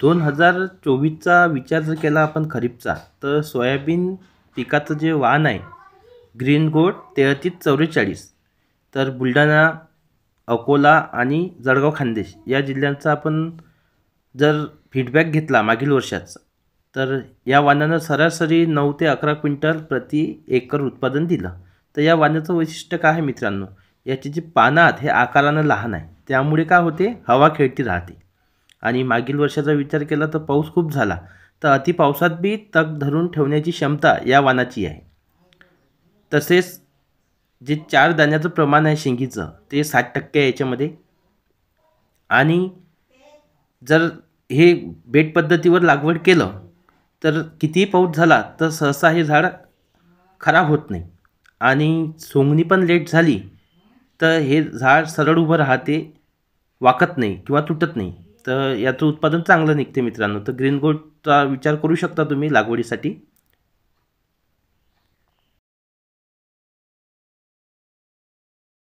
2024चा विचार जर केला आपण खरीपचा, तर सोयाबीन पिकाचं जे वाण आहे ग्रीन गोल्ड 3344, तर बुलढाणा, अकोला आणि जळगाव खान्देश या जिल्ह्यांचा आपण जर फीडबॅक घेतला मागील वर्षाचा, तर या वाणानं सरासरी 9 ते 11 क्विंटल प्रति एकर उत्पादन दिलं. तर या वाणाचं वैशिष्ट्य काय आहे मित्रांनो, याची जी पानं आहेत हे आकारानं लहान आहे, त्यामुळे काय होते, हवा खेळती राहते. आणि मागील वर्षाचा विचार केला तर पाऊस खूप झाला, तर अति पावसात बी तग धरून ठेवण्याची क्षमता या वाणाची आहे. तसेच जे 4 दाण्याचं प्रमाण आहे शेंगीचं ते 60% आहे याच्यामध्ये. आणि जर हे बेड पद्धतीवर लागवड केलं तर कितीही पाऊस झाला तर सहसा हे झाड खराब होत नाही. आणि सोंगणी पण लेट झाली तर हे झाड सरळ उभं राहते, वाकत नाही किंवा तुटत नाही. तर याचं उत्पादन चांगलं निघते मित्रांनो. तर ग्रीन गोल्डचा विचार करू शकता तुम्ही लागवडीसाठी.